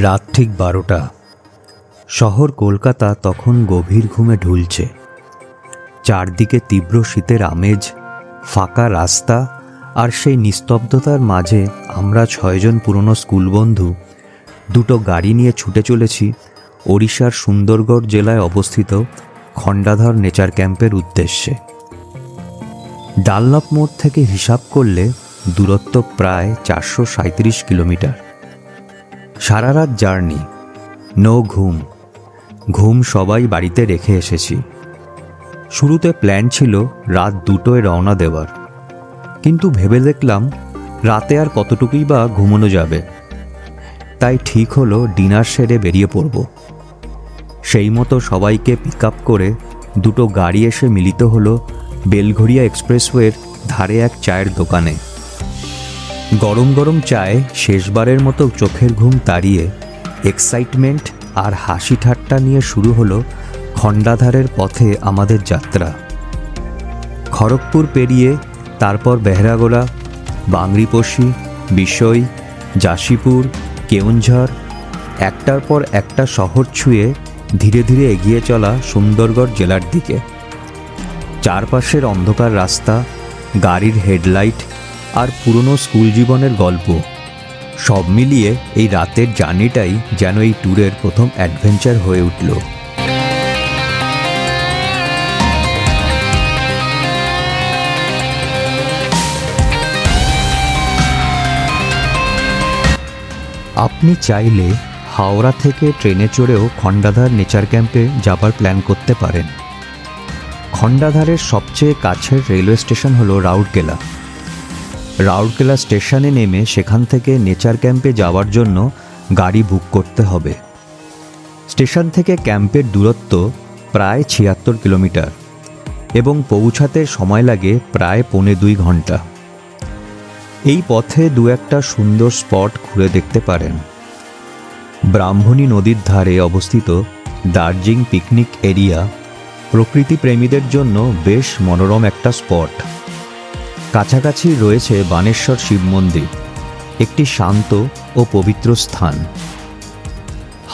রাত ঠিক 12টা। শহর কলকাতা তখন গভীর ঘুমে ঢুলছে। চারদিকে তীব্র শীতের আমেজ, ফাঁকা রাস্তা আর সেই নিস্তব্ধতার মাঝে আমরা 6 জন পুরনো স্কুল বন্ধু দুটো গাড়ি নিয়ে ছুটে চলেছি ওড়িশার সুন্দরগড় জেলায় অবস্থিত খণ্ডাধর নেচার ক্যাম্পের উদ্দেশ্যে। ডানলপ মোড় থেকে হিসাব করলে দূরত্ব প্রায় 437 কিলোমিটার। সারা রাত জার্নি, নো ঘুম সবাই বাড়িতে রেখে এসেছি। শুরুতে প্ল্যান ছিল রাত 2টোয় রওনা দেওয়ার, কিন্তু ভেবে দেখলাম রাতে আর কতটুকুই বা ঘুমানো যাবে। তাই ঠিক হলো ডিনার সেরে বেরিয়ে পড়ব। সেই মতো সবাইকে পিক আপ করে দুটো গাড়ি এসে মিলিত হলো বেলঘরিয়া এক্সপ্রেসওয়ের ধারে এক চায়ের দোকানে। গরম গরম চায়ে শেষবারের মতো চোখের ঘুম তাড়িয়ে এক্সাইটমেন্ট আর হাসি ঠাট্টা নিয়ে শুরু হলো খণ্ডাধারের পথে আমাদের যাত্রা। খড়গপুর পেরিয়ে তারপর বেহরাগোলা, বাংরিপোশি, বিষয়, জাশিপুর, কেওনঝড়, একটার পর একটা শহর ছুঁয়ে ধীরে ধীরে এগিয়ে চলা সুন্দরগড় জেলার দিকে। চারপাশের অন্ধকার রাস্তা, গাড়ির হেডলাইট আর পুরনো স্কুল জীবনের গল্প সব মিলিয়ে এই রাতের জার্নিটাই যেন এই ট্যুরের প্রথম অ্যাডভেঞ্চার হয়ে উঠল। আপনি চাইলে হাওড়া থেকে ট্রেনে চড়েও খণ্ডাধার নেচার ক্যাম্পে যাবার প্ল্যান করতে পারেন। খণ্ডাধারের সবচেয়ে কাছের রেলওয়ে স্টেশন হলো রাউরকেলা। রাউরকেলা স্টেশনে নেমে সেখান থেকে নেচার ক্যাম্পে যাওয়ার জন্য গাড়ি বুক করতে হবে। স্টেশন থেকে ক্যাম্পের দূরত্ব প্রায় 76 কিলোমিটার এবং পৌঁছাতে সময় লাগে প্রায় 1.25 ঘন্টা। এই পথে দু একটা সুন্দর স্পট ঘুরে দেখতে পারেন। ব্রাহ্মণী নদীর ধারে অবস্থিত দার্জিলিং পিকনিক এরিয়া প্রকৃতি প্রেমীদের জন্য বেশ মনোরম একটা স্পট। কাছাকাছি রয়েছে বানেশ্বর শিব মন্দির, একটি শান্ত ও পবিত্র স্থান।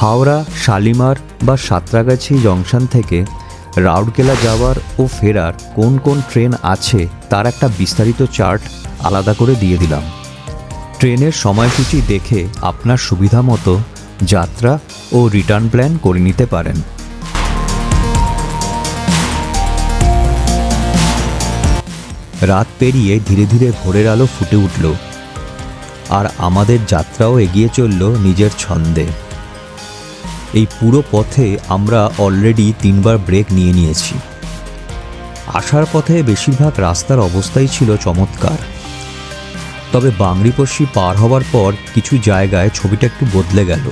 হাওড়া, শালিমার বা সাঁতরাগাছি জংশন থেকে রাউরকেলা যাওয়ার ও ফেরার কোন কোন ট্রেন আছে তার একটা বিস্তারিত চার্ট আলাদা করে দিয়ে দিলাম। ট্রেনের সময়সূচি দেখে আপনার সুবিধা মতো যাত্রা ও রিটার্ন প্ল্যান করে নিতে পারেন। রাত পেরিয়ে ধীরে ধীরে ভোরের আলো ফুটে উঠল আর আমাদের যাত্রাও এগিয়ে চলল নিজের ছন্দে। এই পুরো পথে আমরা অলরেডি 3বার ব্রেক নিয়ে নিয়েছি। আসার পথে বেশিরভাগ রাস্তার অবস্থাই ছিল চমৎকার, তবে বাংরিপোশি পার হওয়ার পর কিছু জায়গায় ছবিটা একটু বদলে গেল।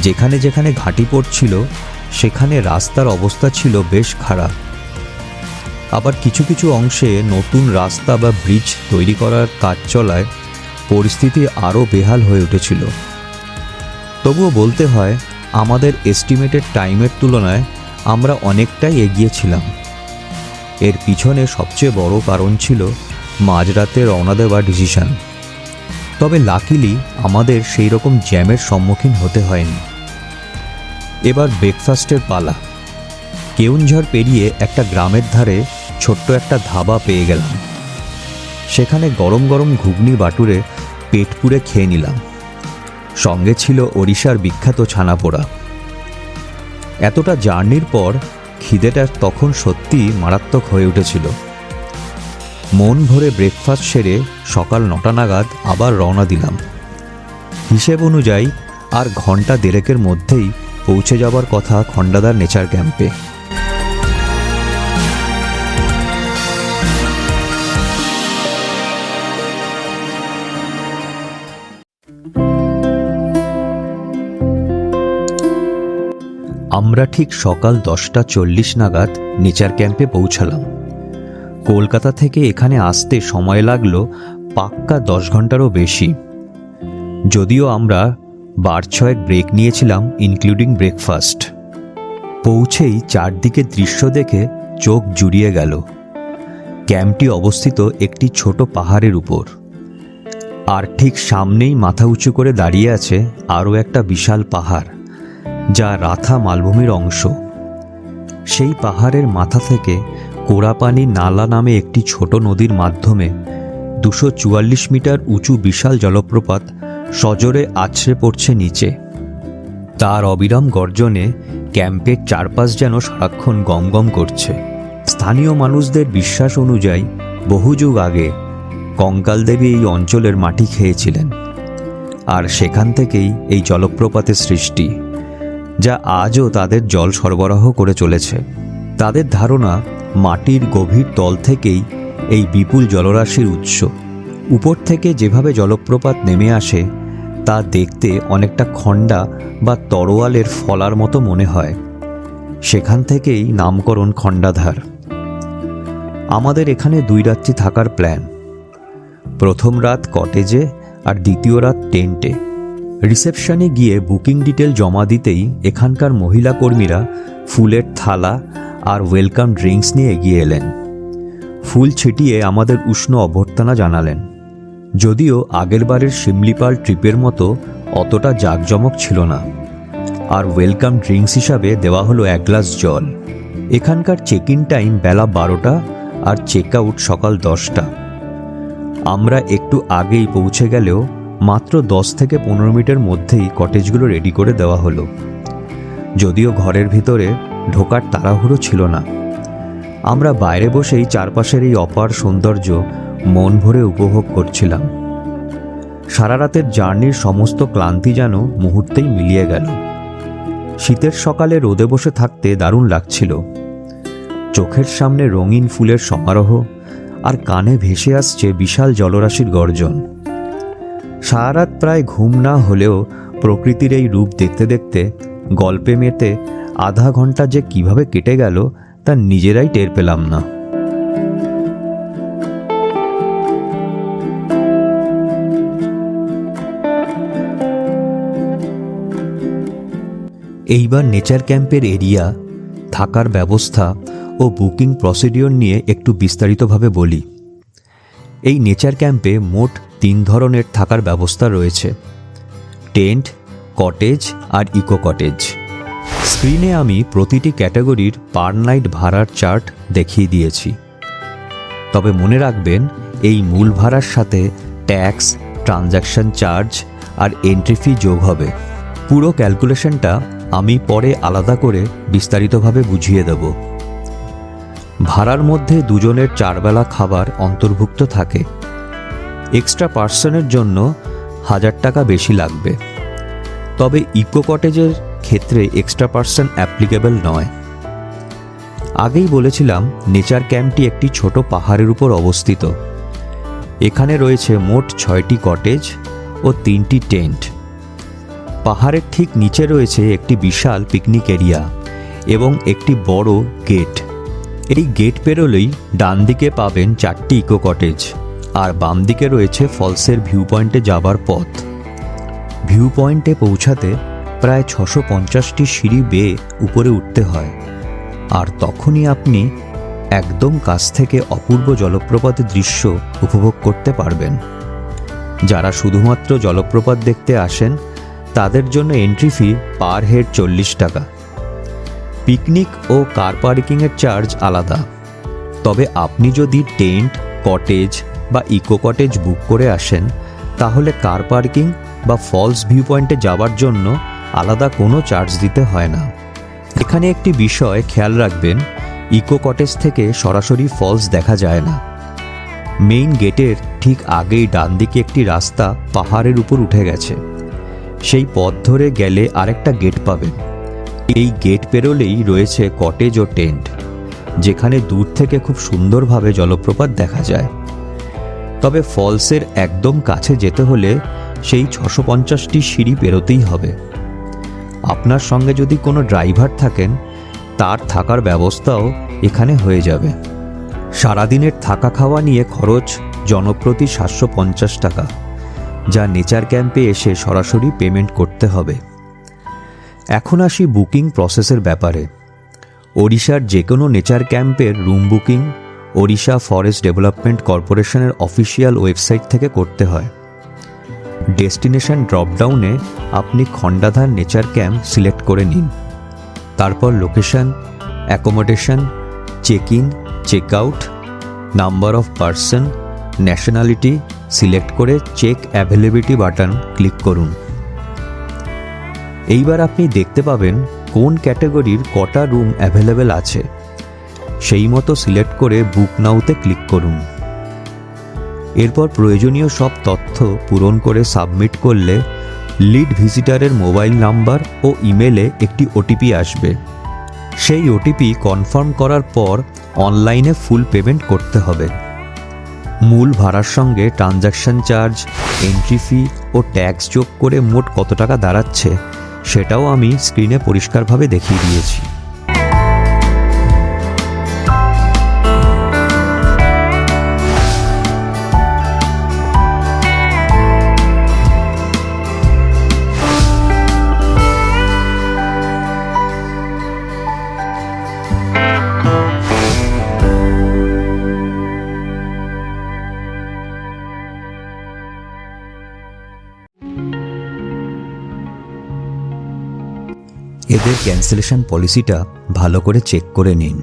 যেখানে যেখানে ঘাঁটি পড়ছিল সেখানে রাস্তার অবস্থা ছিল বেশ খারাপ। আবার কিছু কিছু অংশে নতুন রাস্তা বা ব্রিজ তৈরি করার কাজ চলায় পরিস্থিতি আরও বেহাল হয়ে উঠেছিল। তবুও বলতে হয় আমাদের এস্টিমেটেড টাইমের তুলনায় আমরা অনেকটাই এগিয়েছিলাম। এর পিছনে সবচেয়ে বড় কারণ ছিল মাঝরাতে রওনা দেওয়ার ডিসিশন। তবে লাকিলি আমাদের সেই রকম জ্যামের সম্মুখীন হতে হয়নি। এবার ব্রেকফাস্টের পালা। কেওনঝড় পেরিয়ে একটা গ্রামের ধারে ছোট্ট একটা ধাবা পেয়ে গেলাম। সেখানে গরম গরম ঘুগনি বাটুরে পেট পুড়ে খেয়ে নিলাম। সঙ্গে ছিল ওড়িশার বিখ্যাত ছানাপোড়া। এতটা জার্নির পর খিদেটা তখন সত্যি মারাত্মক হয়ে উঠেছিল। মন ভরে ব্রেকফাস্ট সেরে সকাল 9টা নাগাদ আবার রওনা দিলাম। হিসেব অনুযায়ী আর ঘন্টা দেড়েকের মধ্যেই পৌঁছে যাবার কথা খণ্ডাধার নেচার ক্যাম্পে। আমরা ঠিক সকাল 10:40 নাগাদ নেচার ক্যাম্পে পৌঁছালাম। কলকাতা থেকে এখানে আসতে সময় লাগলো পাক্কা 10 ঘন্টারও বেশি। যদিও আমরা 6বার ব্রেক নিয়েছিলাম ইনক্লুডিং ব্রেকফাস্ট। পৌঁছেই চারদিকে দৃশ্য দেখে চোখ জুড়িয়ে গেল। ক্যাম্পটি অবস্থিত একটি ছোট পাহাড়ের উপর। আর ঠিক সামনেই মাথা উঁচু করে দাঁড়িয়ে আছে আরও একটা বিশাল পাহাড়, যা রাথা মালভূমির অংশ। সেই পাহাড়ের মাথা থেকে কোরাপানি নালা নামে একটি ছোট নদীর মাধ্যমে 244 মিটার উঁচু বিশাল জলপ্রপাত সজোরে আছড়ে পড়ছে নিচে। তার অবিরাম গর্জনে ক্যাম্পের চারপাশ যেন সারাক্ষণ গমগম করছে। স্থানীয় মানুষদের বিশ্বাস অনুযায়ী বহু যুগ আগে কঙ্কাল দেবী এই অঞ্চলের মাটি খেয়েছিলেন, আর সেখান থেকেই এই জলপ্রপাতের সৃষ্টি, যা আজও তাদের জল সরবরাহ করে চলেছে। তাদের ধারণা, মাটির গভীর তল থেকেই এই বিপুল জলরাশির উৎস। উপর থেকে যেভাবে জলপ্রপাত নেমে আসে তা দেখতে অনেকটা খণ্ডা বা তরোয়ালের ফলার মতো মনে হয়। সেখান থেকেই নামকরণ খণ্ডাধার। আমাদের এখানে 2 রাত্রি থাকার প্ল্যান। প্রথম রাত কটেজে আর দ্বিতীয় রাত টেন্টে। রিসেপশনে গিয়ে বুকিং ডিটেল জমা দিতেই এখানকার মহিলা কর্মীরা ফুলের থালা আর ওয়েলকাম ড্রিঙ্কস নিয়ে এগিয়ে এলেন। ফুল ছিটিয়ে আমাদের উষ্ণ অভ্যর্থনা জানালেন। যদিও আগেরবারের শিমলিপাল ট্রিপের মতো অতটা জাঁকজমক ছিল না। আর ওয়েলকাম ড্রিঙ্কস হিসাবে দেওয়া হলো 1 গ্লাস জল। এখানকার চেক ইন টাইম বেলা 12টা আর চেক আউট সকাল 10টা। আমরা একটু আগেই পৌঁছে গেলেও মাত্র 10 থেকে 15 মিনিটের মধ্যেই কটেজগুলো রেডি করে দেওয়া হলো। যদিও ঘরের ভিতরে ঢোকার তাড়াহুড়ো ছিল না। আমরা বাইরে বসেই চারপাশের এই অপার সৌন্দর্য মন ভরে উপভোগ করছিলাম। সারা রাতের জার্নির সমস্ত ক্লান্তি যেন মুহূর্তেই মিলিয়ে গেল। শীতের সকালে রোদে বসে থাকতে দারুণ লাগছিল। চোখের সামনে রঙিন ফুলের সমারোহ, আর কানে ভেসে আসছে বিশাল জলরাশির গর্জন। সারা রাত প্রায় ঘুম না হলেও প্রকৃতির এই রূপ দেখতে দেখতে গল্পে মেতে আধা ঘন্টা যে কিভাবে কেটে গেল তা নিজেরাই টের পেলাম না। এইবার নেচার ক্যাম্পের এরিয়া, থাকার ব্যবস্থা ও বুকিং প্রসিডিওর নিয়ে একটু বিস্তারিতভাবে বলি। এই নেচার ক্যাম্পে মোট 3 ধরনের থাকার ব্যবস্থা রয়েছে: টেন্ট, কটেজ আর ইকো কটেজ। স্ক্রিনে আমি প্রতিটি ক্যাটাগরির পার নাইট ভাড়ার চার্ট দেখিয়ে দিয়েছি। তবে মনে রাখবেন, এই মূল ভাড়ার সাথে ট্যাক্স, ট্রানজ্যাকশন চার্জ আর এন্ট্রি ফি যোগ হবে। পুরো ক্যালকুলেশনটা আমি পরে আলাদা করে বিস্তারিতভাবে বুঝিয়ে দেব। ভাড়ার মধ্যে 2 জনের 4 বেলা খাবার অন্তর্ভুক্ত থাকে। এক্সট্রা পার্সনের জন্য 1000 টাকা বেশি লাগবে। তবে ইকো কটেজের ক্ষেত্রে এক্সট্রা পার্সন অ্যাপ্লিকেবল নয়। আগেই বলেছিলাম, নেচার ক্যাম্পটি একটি ছোট পাহাড়ের উপর অবস্থিত। এখানে রয়েছে মোট 6টি কটেজ ও 3টি টেন্ট। পাহাড়ের ঠিক নিচে রয়েছে একটি বিশাল পিকনিক এরিয়া এবং একটি বড় গেট। এই গেট পেরোলেই ডান দিকে পাবেন 4টি ইকো কটেজ, আর বাম দিকে রয়েছে ফলসের ভিউ পয়েন্টে যাবার পথ। ভিউ পয়েন্টে পৌঁছাতে প্রায় 650টি সিঁড়ি বেয়ে উপরে উঠতে হয়, আর তখনই আপনি একদম কাছ থেকে অপূর্ব জলপ্রপাতের দৃশ্য উপভোগ করতে পারবেন। যারা শুধুমাত্র জলপ্রপাত দেখতে আসেন তাদের জন্য এন্ট্রি ফি পার হেড 40 টাকা। পিকনিক ও কার পার্কিংয়ের চার্জ আলাদা। তবে আপনি যদি টেন্ট, কটেজ বা ইকো কটেজ বুক করে আসেন তাহলে কার পার্কিং বা ফলস ভিউ পয়েন্টে যাওয়ার জন্য আলাদা কোনো চার্জ দিতে হয় না। এখানে একটি বিষয় খেয়াল রাখবেন, ইকো কটেজ থেকে সরাসরি ফলস দেখা যায় না। মেইন গেটের ঠিক আগেই ডান দিকে একটি রাস্তা পাহাড়ের উপর উঠে গেছে। সেই পথ ধরে গেলে আরেকটা গেট পাবেন। এই গেট পেরোলেই রয়েছে কটেজ ও টেন্ট, যেখানে দূর থেকে খুব সুন্দরভাবে জলপ্রপাত দেখা যায়। তবে ফলসের একদম কাছে যেতে হলে সেই 650টি সিঁড়ি পেরোতেই হবে। আপনার সঙ্গে যদি কোনো ড্রাইভার থাকেন তার থাকার ব্যবস্থাও এখানে হয়ে যাবে। সারাদিনের থাকা খাওয়া নিয়ে খরচ জনপ্রতি 750 টাকা, যা নেচার ক্যাম্পে এসে সরাসরি পেমেন্ট করতে হবে। এখন আসি বুকিং প্রসেসের ব্যাপারে। ওড়িশার যে কোনো নেচার ক্যাম্পের room booking Odisha forest development কর্পোরেশনের অফিসিয়াল ওয়েবসাইট থেকে করতে হয়। ডেস্টিনেশন ড্রপডাউনে আপনি খণ্ডাধার নেচার ক্যাম্প সিলেক্ট করে নিন। তারপর location, accommodation, check in, check out, number of person, nationality select করে চেক অ্যাভেলেবিলিটি বাটন ক্লিক করুন। এইবার আপনি দেখতে পাবেন কোন ক্যাটাগরির কটা রুম অ্যাভেলেবেল আছে। সেই মতো সিলেক্ট করে বুক নাওতে ক্লিক করুন। এরপর প্রয়োজনীয় সব তথ্য পূরণ করে সাবমিট করলে লিড ভিজিটারের মোবাইল নাম্বার ও ইমেলে একটি ওটিপি আসবে। সেই ওটিপি কনফার্ম করার পর অনলাইনে ফুল পেমেন্ট করতে হবে। মূল ভাড়ার সঙ্গে ট্রানজ্যাকশন চার্জ, এন্ট্রি ফি ও ট্যাক্স যোগ করে মোট কত টাকা দাঁড়াচ্ছে সেটাও আমি স্ক্রিনে পরিষ্কারভাবে দেখিয়ে দিয়েছি। এদের ক্যান্সেলেশন পলিসিটা ভালো করে চেক করে নিন।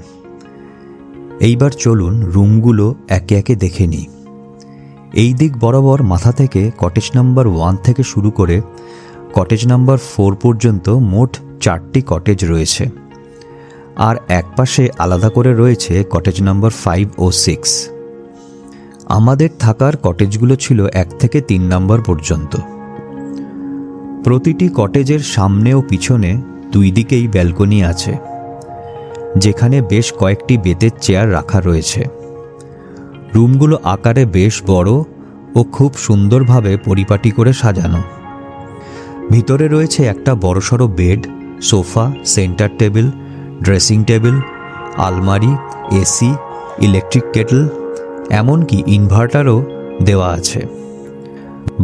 এইবার চলুন রুমগুলো একে একে দেখে নিই। এই দিক বরাবর মাথা থেকে কটেজ নাম্বার 1 থেকে শুরু করে কটেজ নাম্বার 4 পর্যন্ত মোট 4টি কটেজ রয়েছে, আর একপাশে আলাদা করে রয়েছে কটেজ নাম্বার 5 ও 6। আমাদের থাকার কটেজগুলো ছিল 1 থেকে 3 নম্বর পর্যন্ত। প্রতিটি কটেজের সামনে ও পিছনে দুই দিকেই ব্যালকনি আছে, যেখানে বেশ কয়েকটি বেতের চেয়ার রাখা রয়েছে। রুমগুলো আকারে বেশ বড় ও খুব সুন্দরভাবে পরিপাটি করে সাজানো। ভিতরে রয়েছে একটা বড়সড় bed, sofa, centre table, dressing table, আলমারি, এসি, ইলেকট্রিক কেটল, এমনকি ইনভার্টারও দেওয়া আছে।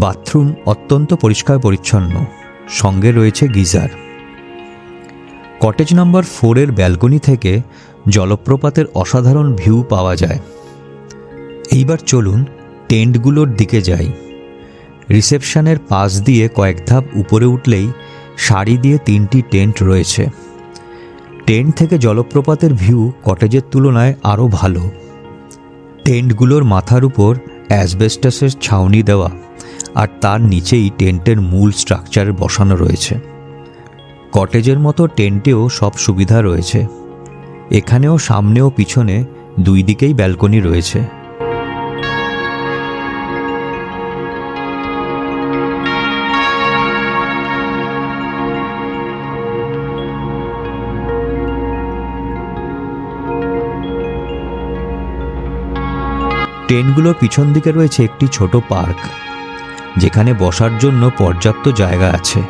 বাথরুম অত্যন্ত পরিষ্কার পরিচ্ছন্ন, সঙ্গে রয়েছে গিজার। কটেজ নাম্বার 4-এর ব্যালকনি থেকে জলপ্রপাতের অসাধারণ ভিউ পাওয়া যায়। এইবার চলুন টেন্টগুলোর দিকে যাই। রিসেপশনের পাশ দিয়ে কয়েক ধাপ উপরে উঠলেই সারি দিয়ে 3টি টেন্ট রয়েছে। টেন্ট থেকে জলপ্রপাতের ভিউ কটেজের তুলনায় আরও ভালো। টেন্টগুলোর মাথার উপর অ্যাসবেস্টাসের ছাউনি দেওয়া, আর তার নিচেই টেন্টের মূল স্ট্রাকচার বসানো রয়েছে। কটেজের মতো টেন্টেও সব সুবিধা রয়েছে। এখানেও সামনে ও পিছনে দুই দিকেই ব্যালকনি রয়েছে। টেন্টগুলোর পিছন দিকে রয়েছে একটি ছোট পার্ক, যেখানে বসার জন্য পর্যাপ্ত জায়গা আছে।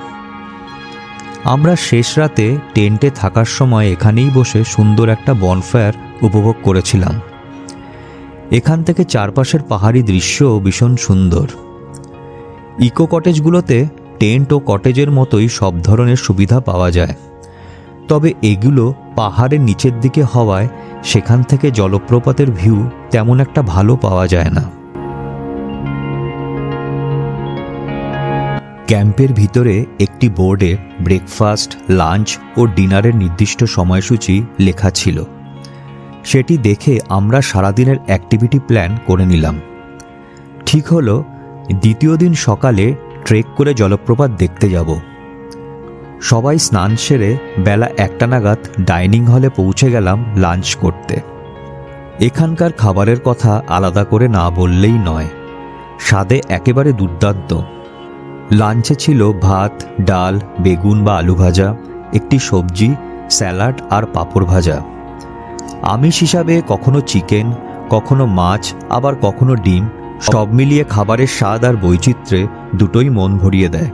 আমরা শেষ রাতে টেন্টে থাকার সময় এখানেই বসে সুন্দর একটা বনফায়ার উপভোগ করেছিলাম। এখান থেকে চারপাশের পাহাড়ি দৃশ্যও ভীষণ সুন্দর। ইকো কটেজগুলোতে টেন্ট ও কটেজের মতোই সব ধরনের সুবিধা পাওয়া যায়, তবে এগুলো পাহাড়ের নিচের দিকে হওয়ায় সেখান থেকে জলপ্রপাতের ভিউ তেমন একটা ভালো পাওয়া যায় না। ক্যাম্পের ভিতরে একটি বোর্ডে ব্রেকফাস্ট, লাঞ্চ ও ডিনারের নির্দিষ্ট সময়সূচি লেখা ছিল। সেটি দেখে আমরা সারাদিনের অ্যাক্টিভিটি প্ল্যান করে নিলাম। ঠিক হলো দ্বিতীয় দিন সকালে ট্রেক করে জলপ্রপাত দেখতে যাব। সবাই স্নান সেরে বেলা 1টা নাগাদ ডাইনিং হলে পৌঁছে গেলাম লাঞ্চ করতে। এখানকার খাবারের কথা আলাদা করে না বললেই নয়, স্বাদে একেবারে দুর্দান্ত। লাঞ্চে ছিল ভাত, ডাল, বেগুন বা আলু ভাজা, একটি সবজি, স্যালাড আর পাঁপড় ভাজা। আমিষ হিসাবে কখনো চিকেন, কখনো মাছ, আবার কখনো ডিম। সব মিলিয়ে খাবারের স্বাদ আর বৈচিত্র্যে দুটোই মন ভরিয়ে দেয়।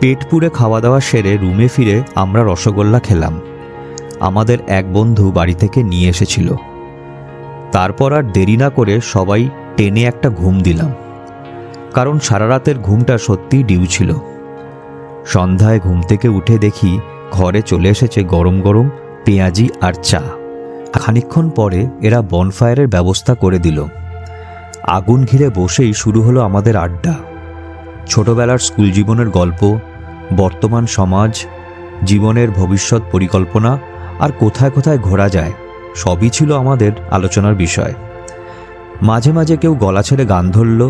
পেট পুরে খাওয়া দাওয়া সেরে রুমে ফিরে আমরা রসগোল্লা খেলাম। আমাদের এক বন্ধু বাড়ি থেকে নিয়ে এসেছিল। তারপর আর দেরি না করে সবাই টেনে একটা ঘুম দিলাম, কারণ সারা রাতের ঘুমটা সত্যিই ডিউ ছিল। সন্ধ্যায় ঘুম থেকে উঠে দেখি ঘরে চলে এসেছে গরম গরম পেঁয়াজি আর চা। খানিকক্ষণ পরে এরা বনফায়ারের ব্যবস্থা করে দিল। আগুন ঘিরে বসেই শুরু হলো আমাদের আড্ডা। ছোটবেলার স্কুল জীবনের গল্প, বর্তমান সমাজ, জীবনের ভবিষ্যৎ পরিকল্পনা আর কোথায় কোথায় ঘোরা যায় সবই ছিল আমাদের আলোচনার বিষয়। মাঝে মাঝে কেউ গলা ছেড়ে গান ধরল,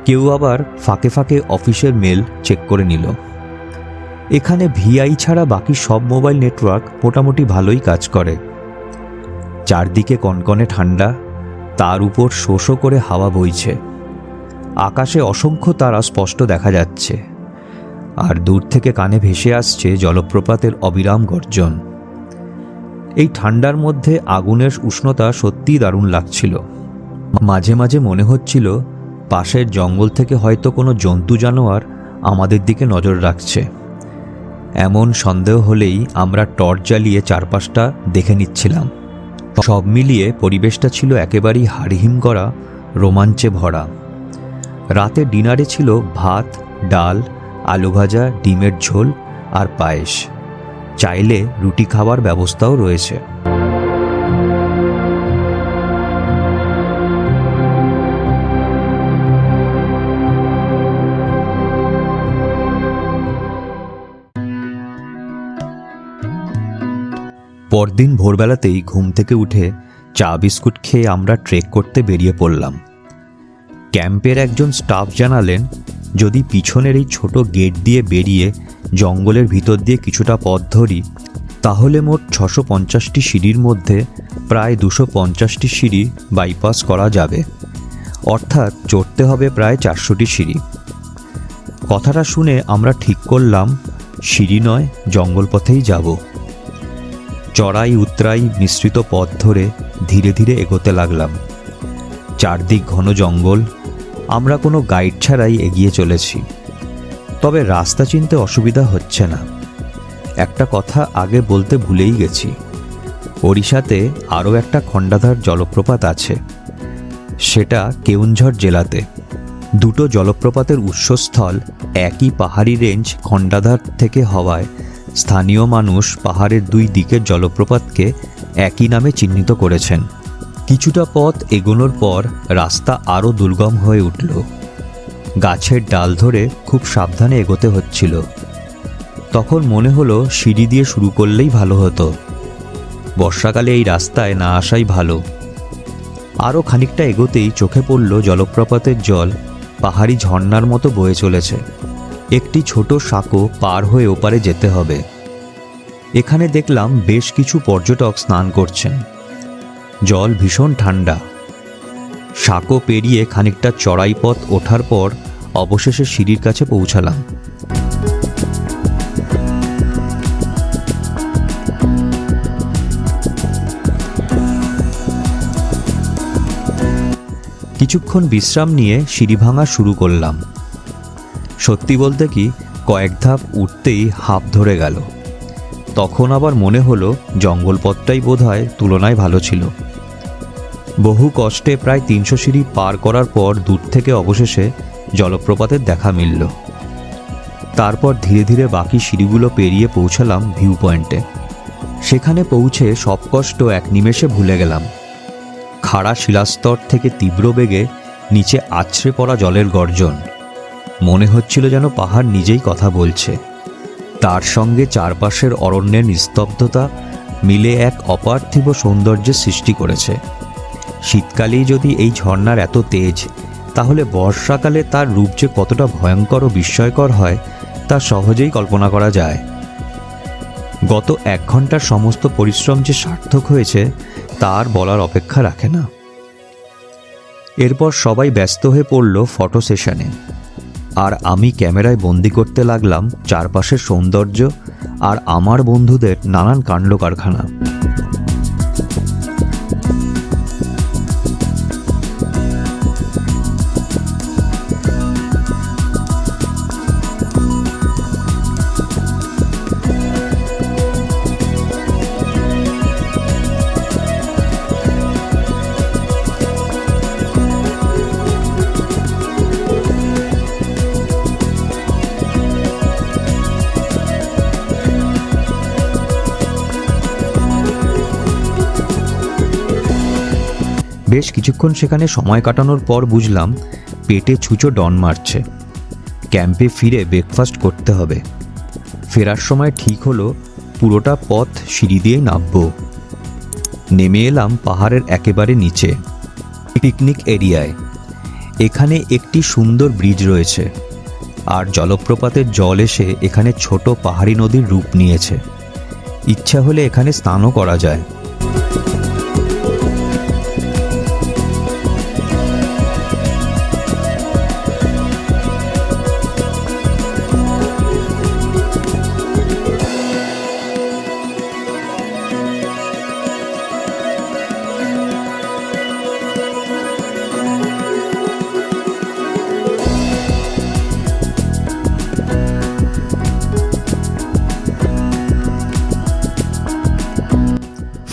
কেউ আবার ফাঁকে ফাঁকে অফিসের মেল চেক করে নিল। এখানে ভিআই ছাড়া বাকি সব মোবাইল নেটওয়ার্ক মোটামুটি ভালোই কাজ করে। চারদিকে কনকনে ঠান্ডা, তার উপর শো শো করে হাওয়া বইছে। আকাশে অসংখ্য তারা স্পষ্ট দেখা যাচ্ছে, আর দূর থেকে কানে ভেসে আসছে জলপ্রপাতের অবিরাম গর্জন। এই ঠান্ডার মধ্যে আগুনের উষ্ণতা সত্যিই দারুণ লাগছিল। মাঝে মাঝে মনে হচ্ছিল পাশের জঙ্গল থেকে হয়তো কোনো জন্তু জানোয়ার আমাদের দিকে নজর রাখছে। এমন সন্দেহ হলেই আমরা টর্চ জ্বালিয়ে চারপাশটা দেখে নিচ্ছিলাম। সব মিলিয়ে পরিবেশটা ছিল একেবারেই হাড়হিম করা, রোমাঞ্চে ভরা। রাতে ডিনারে ছিল ভাত, ডাল, আলু ভাজা, ডিমের ঝোল আর পায়েস। চাইলে রুটি খাওয়ার ব্যবস্থাও রয়েছে। পরদিন ভোরবেলাতেই ঘুম থেকে উঠে চা বিস্কুট খেয়ে আমরা ট্রেক করতে বেরিয়ে পড়লাম। ক্যাম্পের একজন স্টাফ জানালেন, যদি পিছনের এই ছোট গেট দিয়ে বেরিয়ে জঙ্গলের ভিতর দিয়ে কিছুটা পথ ধরি, তাহলে মোট 650টি সিঁড়ির মধ্যে প্রায় 250টি সিঁড়ি বাইপাস করা যাবে, অর্থাৎ চড়তে হবে প্রায় 400টি সিঁড়ি। কথাটা শুনে আমরা ঠিক করলাম সিঁড়ি নয়, জঙ্গল পথেই যাব। চড়াই উতরাই মিশ্রিত পথ ধরে ধীরে ধীরে এগোতে লাগলাম। চারদিক ঘন জঙ্গল, আমরা কোনো গাইড ছাড়াই এগিয়ে চলেছি। তবে রাস্তা চিনতে অসুবিধা হচ্ছে না। একটা কথা আগে বলতে ভুলেই গেছি, ওড়িশাতে আরও একটা খণ্ডাধার জলপ্রপাত আছে, সেটা কেউনঝর জেলাতে। দুটো জলপ্রপাতের উৎসস্থল একই পাহাড়ি রেঞ্জ খণ্ডাধার থেকে হওয়ায় স্থানীয় মানুষ পাহাড়ের দুই দিকের জলপ্রপাতকে একই নামে চিহ্নিত করেছেন। কিছুটা পথ এগোনোর পর রাস্তা আরও দুর্গম হয়ে উঠল। গাছের ডাল ধরে খুব সাবধানে এগোতে হচ্ছিল। তখন মনে হলো সিঁড়ি দিয়ে শুরু করলেই ভালো হতো। বর্ষাকালে এই রাস্তায় না আসাই ভালো। আরও খানিকটা এগোতেই চোখে পড়ল জলপ্রপাতের জল পাহাড়ি ঝর্ণার মতো বয়ে চলেছে। একটি ছোট সাঁকো পার হয়ে ওপারে যেতে হবে। এখানে দেখলাম বেশ কিছু পর্যটক স্নান করছেন। জল ভীষণ ঠান্ডা। সাঁকো পেরিয়ে খানিকটা চড়াই পথ ওঠার পর অবশেষে সিঁড়ির কাছে পৌঁছালাম। কিছুক্ষণ বিশ্রাম নিয়ে সিঁড়ি ভাঙা শুরু করলাম। সত্যি বলতে কি, কয়েক ধাপ উঠতেই হাঁপ ধরে গেল। তখন আবার মনে হলো জঙ্গল পথটাই বোধহয় তুলনায় ভালো ছিল। বহু কষ্টে প্রায় 300 সিঁড়ি পার করার পর দূর থেকে অবশেষে জলপ্রপাতের দেখা মিলল। তারপর ধীরে ধীরে বাকি সিঁড়িগুলো পেরিয়ে পৌঁছালাম ভিউ পয়েন্টে। সেখানে পৌঁছে সব কষ্ট এক নিমেষে ভুলে গেলাম। খাড়া শিলাস্তর থেকে তীব্র বেগে নিচে আছড়ে পড়া জলের গর্জন, মনে হচ্ছিল যেন পাহাড় নিজেই কথা বলছে। তার সঙ্গে চারপাশের অরণ্যের নিস্তব্ধতা মিলে এক অপার্থিব সৌন্দর্যের সৃষ্টি করেছে। শীতকালেই যদি এই ঝর্ণার এত তেজ, তাহলে বর্ষাকালে তার রূপ যে কতটা ভয়ঙ্কর ও বিস্ময়কর হয় তা সহজেই কল্পনা করা যায়। গত 1 ঘন্টার সমস্ত পরিশ্রম যে সার্থক হয়েছে তার বলার অপেক্ষা রাখে না। এরপর সবাই ব্যস্ত হয়ে পড়ল ফটো সেশনে, আর আমি ক্যামেরায় বন্দি করতে লাগলাম চারপাশের সৌন্দর্য আর আমার বন্ধুদের নানান কাণ্ড কারখানা। বেশ কিছুক্ষণ সেখানে সময় কাটানোর পর বুঝলাম পেটে ছুঁচো ডন মারছে। ক্যাম্পে ফিরে ব্রেকফাস্ট করতে হবে। ফেরার সময় ঠিক হলো পুরোটা পথ সিঁড়ি দিয়ে নামব। নেমে এলাম পাহাড়ের একেবারে নিচে, পিকনিক এরিয়ায়। এখানে একটি সুন্দর ব্রিজ রয়েছে, আর জলপ্রপাতের জল এসে এখানে ছোট পাহাড়ি নদীর রূপ নিয়েছে। ইচ্ছা হলে এখানে স্নানও করা যায়।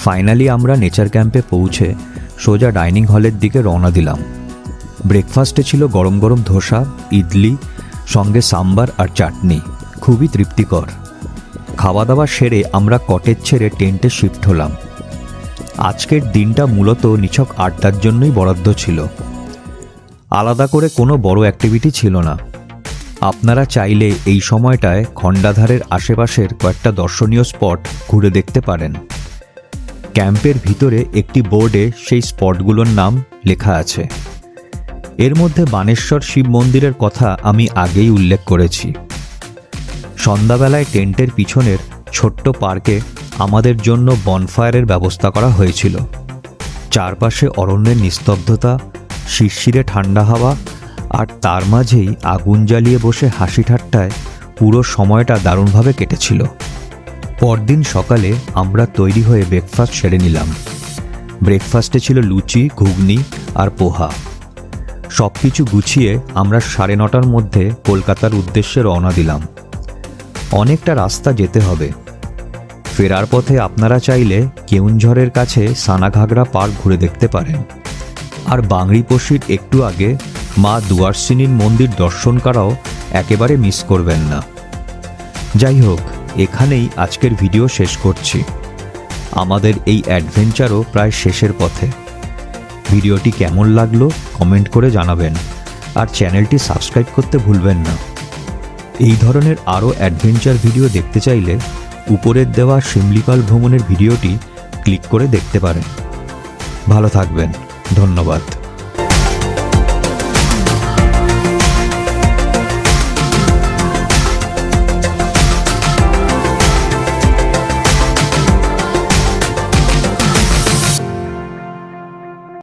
ফাইনালি আমরা নেচার ক্যাম্পে পৌঁছে সোজা ডাইনিং হলের দিকে রওনা দিলাম। ব্রেকফাস্টে ছিল গরম গরম ধোসা, ইডলি, সঙ্গে সাম্বার আর চাটনি। খুবই তৃপ্তিকর। খাওয়া দাওয়া সেরে আমরা কটেজ ছেড়ে টেন্টে শিফট হলাম। আজকের দিনটা মূলত নিছক আড্ডার জন্যই বরাদ্দ ছিল। আলাদা করে কোনো বড় অ্যাক্টিভিটি ছিল না। আপনারা চাইলে এই সময়টায় খণ্ডাধারের আশেপাশের কয়েকটা দর্শনীয় স্পট ঘুরে দেখতে পারেন। ক্যাম্পের ভিতরে একটি বোর্ডে সেই স্পটগুলোর নাম লেখা আছে। এর মধ্যে বানেশ্বর শিব মন্দিরের কথা আমি আগেই উল্লেখ করেছি। সন্ধ্যাবেলায় টেন্টের পিছনের ছোট্ট পার্কে আমাদের জন্য বনফায়ারের ব্যবস্থা করা হয়েছিল। চারপাশে অরণ্যের নিস্তব্ধতা, শিরশিরে ঠান্ডা হাওয়া, আর তার মাঝেই আগুন জ্বালিয়ে বসে হাসি ঠাট্টায় পুরো সময়টা দারুণভাবে কেটেছিল। পরদিন সকালে আমরা তৈরি হয়ে ব্রেকফাস্ট সেরে নিলাম। ব্রেকফাস্টে ছিল লুচি, ঘুগনি আর পোহা। সব কিছু গুছিয়ে আমরা 9:30টার মধ্যে কলকাতার উদ্দেশ্যে রওনা দিলাম। অনেকটা রাস্তা যেতে হবে। ফেরার পথে আপনারা চাইলে কেউনঝড়ের কাছে সানাঘাগরা পার্ক ঘুরে দেখতে পারেন। আর বাংরিপোশির একটু আগে মা দুয়ারসিনীর মন্দির দর্শন করাও একেবারে মিস করবেন না। যাই হোক, এখানেই আজকের ভিডিও শেষ করছি। আমাদের এই অ্যাডভেঞ্চারও প্রায় শেষের পথে। ভিডিওটি কেমন লাগলো কমেন্ট করে জানাবেন, আর চ্যানেলটি সাবস্ক্রাইব করতে ভুলবেন না। এই ধরনের আরও অ্যাডভেঞ্চার ভিডিও দেখতে চাইলে উপরের দেওয়া শিমলিপাল ভ্রমণের ভিডিওটি ক্লিক করে দেখতে পারেন। ভালো থাকবেন। ধন্যবাদ।